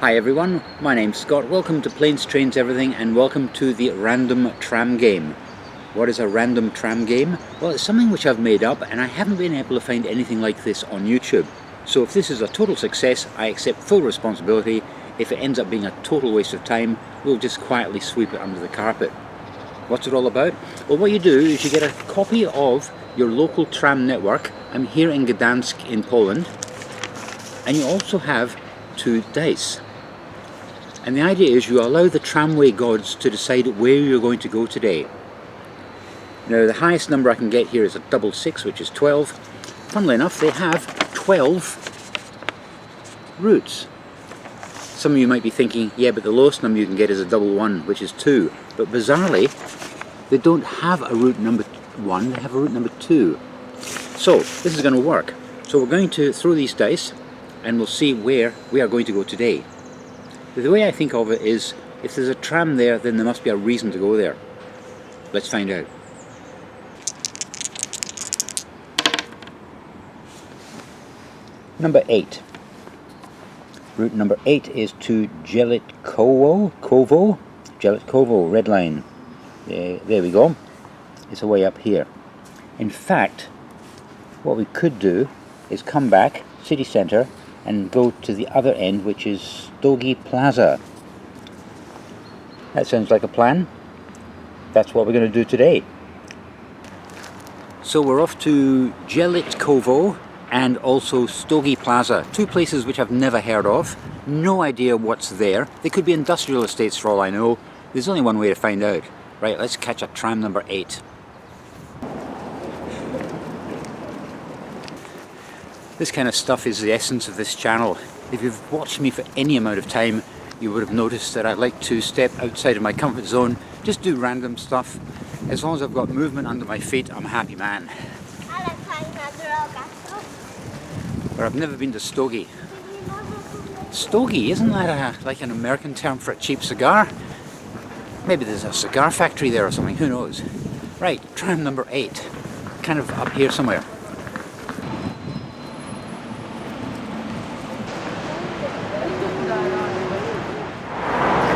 Hi everyone, my name's Scott. Welcome to Planes, Trains, Everything, and welcome to the Random Tram Game. What is a random tram game? Well, it's something which I've made up and I haven't been able to find anything like this on YouTube. So if this is a total success, I accept full responsibility. If it ends up being a total waste of time, we'll just quietly sweep it under the carpet. What's it all about? Well, what you do is you get a copy of your local tram network. I'm here in Gdansk in Poland. And you also have 2 dice. And the idea is you allow the tramway gods to decide where you're going to go today. Now the highest number I can get here is a double 6, which is 12. Funnily enough, they have 12 routes. Some of you might be thinking, yeah, but the lowest number you can get is a double 1, which is 2. But bizarrely, they don't have a route number 1, they have a route number 2. So this is going to work. So we're going to throw these dice and we'll see where we are going to go today. The way I think of it is, if there's a tram there, then there must be a reason to go there. Let's find out. Number 8. Route number 8 is to Jelitkowo, red line. There we go. It's a way up here. In fact, what we could do is come back, city centre, and go to the other end, which is Stogi Plaza. That sounds like a plan. That's what we're going to do today. So we're off to Jelitkowo and also Stogi Plaza, 2 places which I've never heard of. No idea what's there. They could be industrial estates for all I know. There's only one way to find out. Right, let's catch a tram number 8. This kind of stuff is the essence of this channel. If you've watched me for any amount of time, you would have noticed that I like to step outside of my comfort zone, just do random stuff. As long as I've got movement under my feet, I'm a happy man. But I've never been to Stogi. Stogi, isn't that like an American term for a cheap cigar? Maybe there's a cigar factory there or something, who knows? Right, tram number 8, kind of up here somewhere.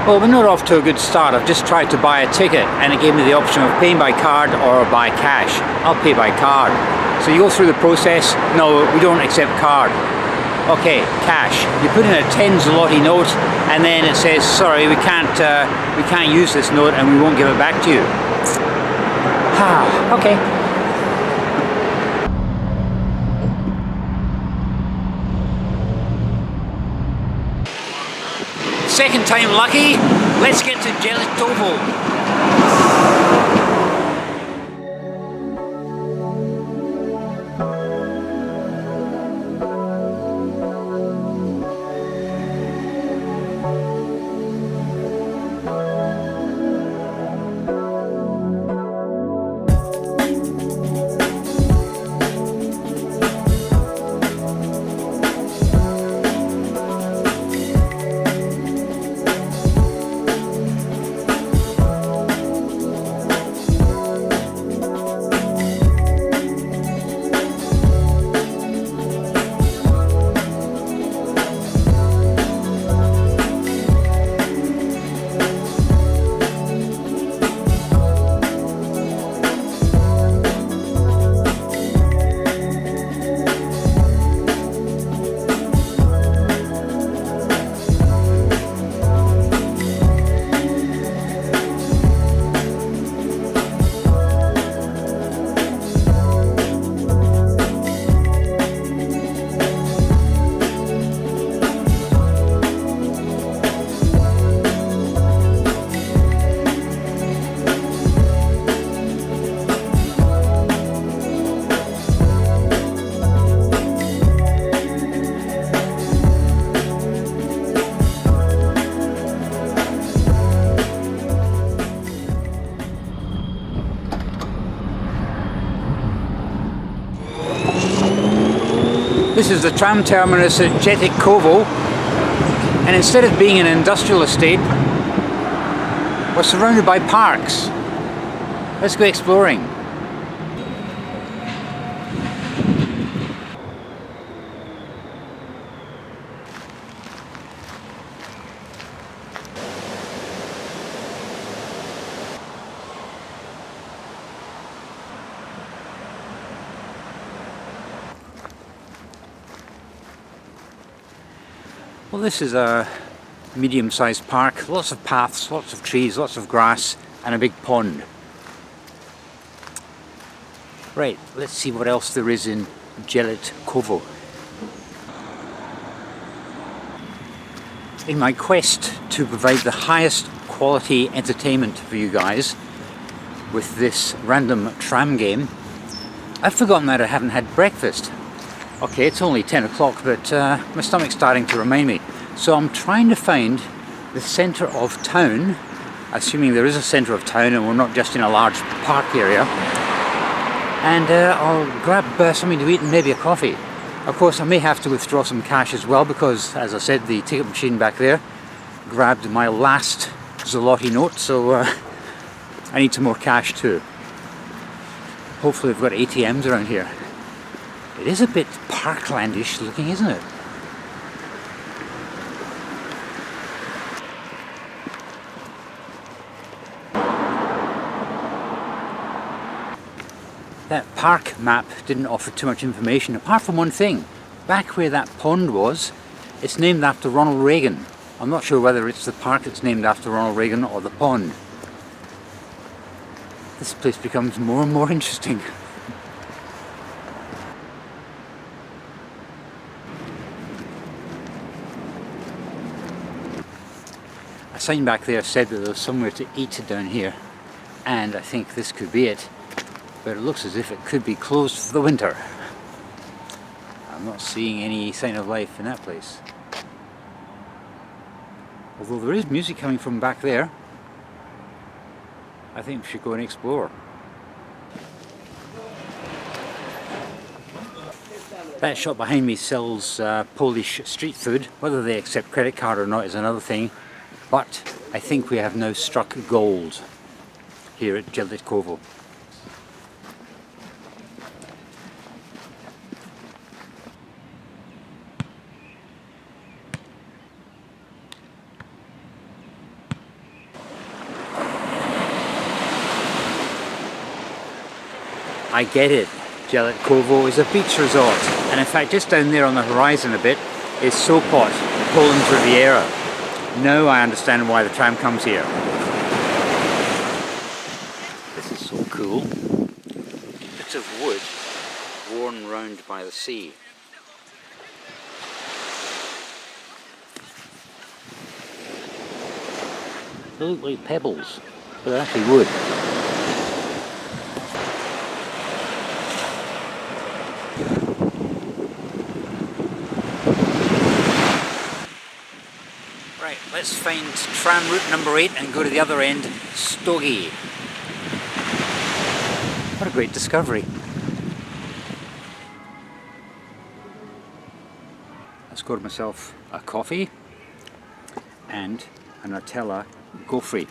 Well, we're not off to a good start. I've just tried to buy a ticket and it gave me the option of paying by card or by cash. I'll pay by card. So you go through the process. No, we don't accept card. Okay, cash. You put in a 10 zloty note and then it says, sorry, we can't use this note and we won't give it back to you. Okay. Second time lucky, let's get to Jelitkowo. This is the tram terminus at Jelitkowo, and instead of being an industrial estate, we're surrounded by parks. Let's go exploring. Well, this is a medium-sized park, lots of paths, lots of trees, lots of grass, and a big pond. Right, let's see what else there is in Jelitkowo. In my quest to provide the highest quality entertainment for you guys with this random tram game, I've forgotten that I haven't had breakfast. Okay, it's only 10 o'clock, but my stomach's starting to remind me. So I'm trying to find the centre of town, assuming there is a centre of town and we're not just in a large park area, and I'll grab something to eat and maybe a coffee. Of course, I may have to withdraw some cash as well because, as I said, the ticket machine back there grabbed my last zloty note, so I need some more cash too. Hopefully we've got ATMs around here. It is a bit parklandish looking, isn't it? That park map didn't offer too much information, apart from one thing. Back where that pond was, it's named after Ronald Reagan. I'm not sure whether it's the park that's named after Ronald Reagan or the pond. This place becomes more and more interesting. A sign back there said that there was somewhere to eat down here, and I think this could be it. But it looks as if it could be closed for the winter. I'm not seeing any sign of life in that place. Although there is music coming from back there. I think we should go and explore. That shop behind me sells Polish street food. Whether they accept credit card or not is another thing. But I think we have now struck gold here at Jelitkowo. I get it. Jelitkowo is a beach resort, and in fact just down there on the horizon a bit is Sopot, Poland's Riviera. Now I understand why the tram comes here. This is so cool. Bits of wood worn round by the sea. They look like pebbles, but they're actually wood. Right, let's find tram route number 8 and go to the other end, Stogi. What a great discovery. I scored myself a coffee and a Nutella Gofri.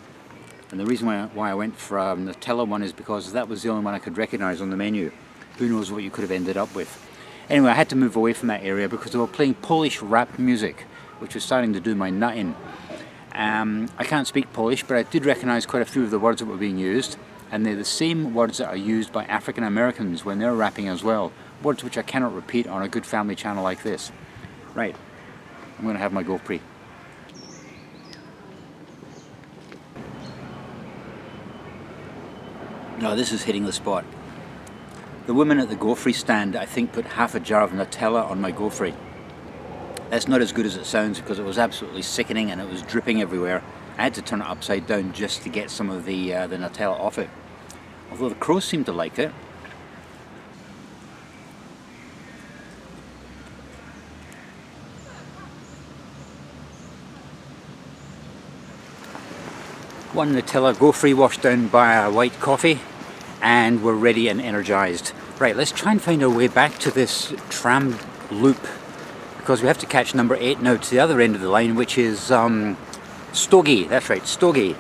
And the reason why I went for a Nutella one is because that was the only one I could recognise on the menu. Who knows what you could have ended up with. Anyway, I had to move away from that area because they were playing Polish rap music, which was starting to do my nut in. I can't speak Polish, but I did recognise quite a few of the words that were being used, and they're the same words that are used by African Americans when they're rapping as well. Words which I cannot repeat on a good family channel like this. Right, I'm going to have my GoPro. No, this is hitting the spot. The woman at the GoFree stand, I think, put half a jar of Nutella on my GoFree. That's not as good as it sounds because it was absolutely sickening and it was dripping everywhere. I had to turn it upside down just to get some of the Nutella off it. Although the crows seemed to like it. One Nutella GoFree washed down by a white coffee, and we're ready and energized. Right, let's try and find our way back to this tram loop, because we have to catch number 8 now to the other end of the line, which is Stogi, that's right, Stogi,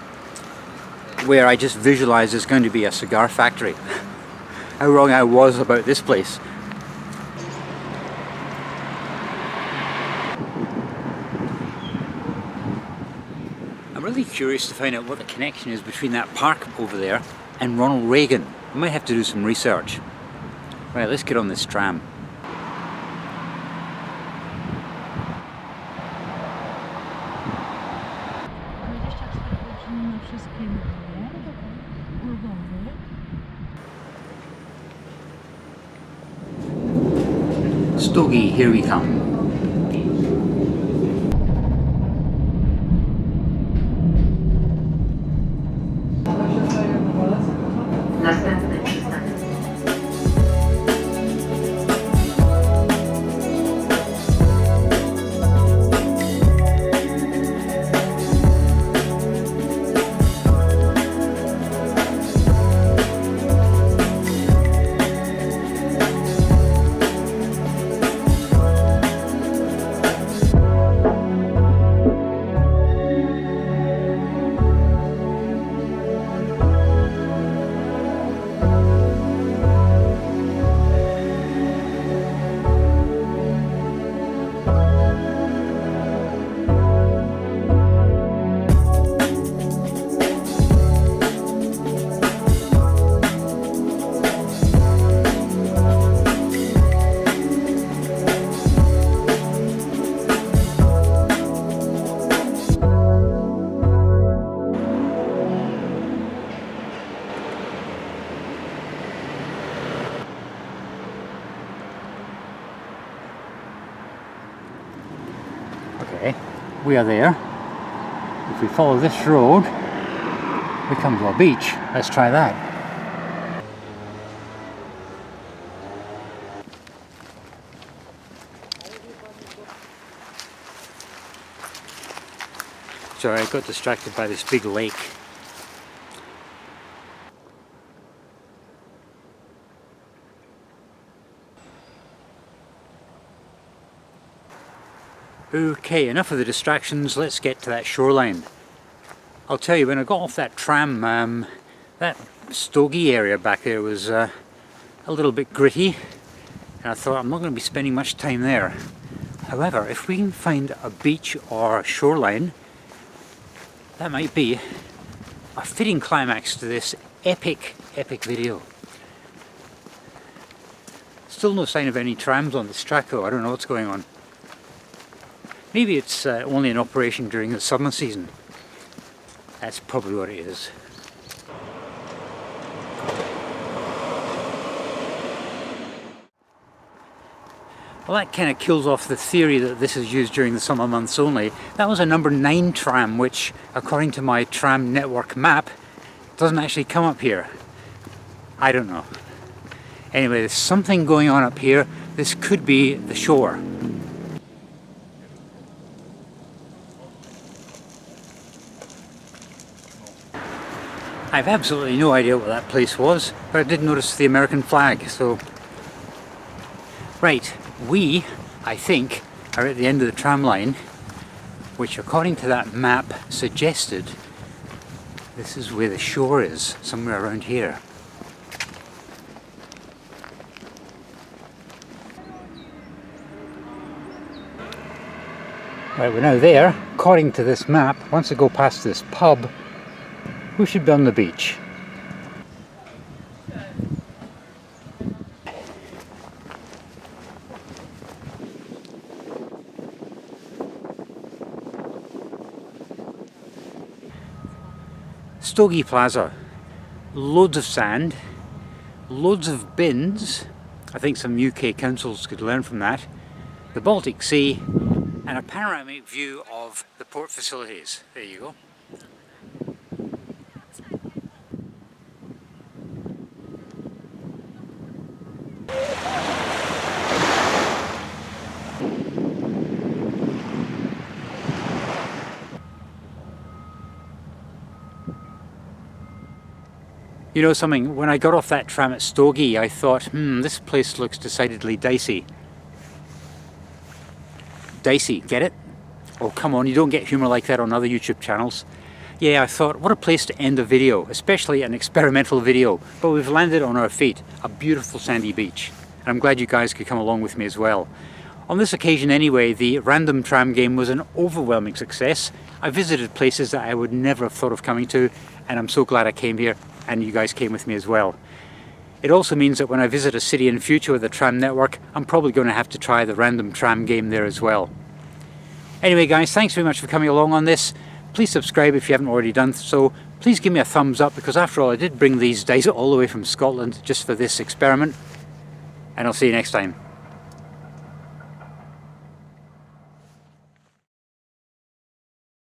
where I just visualized there's going to be a cigar factory. How wrong I was about this place. I'm really curious to find out what the connection is between that park over there and Ronald Reagan. I might have to do some research. Right, let's get on this tram. Stogi, here we come. Okay, we are there. If we follow this road, we come to a beach. Let's try that. Sorry, I got distracted by this big lake. Okay, enough of the distractions, let's get to that shoreline. I'll tell you, when I got off that tram, that Stogi area back there was a little bit gritty, and I thought I'm not going to be spending much time there. However, if we can find a beach or a shoreline, that might be a fitting climax to this epic video. Still no sign of any trams on this track though, I don't know what's going on. Maybe it's only in operation during the summer season. That's probably what it is. Well, that kind of kills off the theory that this is used during the summer months only. That was a number 9 tram, which, according to my tram network map, doesn't actually come up here. I don't know. Anyway, there's something going on up here. This could be the shore. I have absolutely no idea what that place was, but I did notice the American flag, so... Right, we, I think, are at the end of the tram line, which according to that map suggested this is where the shore is, somewhere around here. Right, we're now there. According to this map, once I go past this pub, we should be on the beach. Stogi Plaza. Loads of sand, loads of bins. I think some UK councils could learn from that. The Baltic Sea, and a panoramic view of the port facilities. There you go. You know something, when I got off that tram at Stogi, I thought, this place looks decidedly dicey. Dicey, get it? Oh come on, you don't get humour like that on other YouTube channels. Yeah, I thought, what a place to end a video, especially an experimental video. But we've landed on our feet, a beautiful sandy beach. And I'm glad you guys could come along with me as well. On this occasion anyway, the random tram game was an overwhelming success. I visited places that I would never have thought of coming to, and I'm so glad I came here, and you guys came with me as well. It also means that when I visit a city in future with a tram network, I'm probably going to have to try the random tram game there as well. Anyway guys, thanks very much for coming along on this. Please subscribe if you haven't already done so. Please give me a thumbs up, because after all I did bring these dice all the way from Scotland just for this experiment. And I'll see you next time.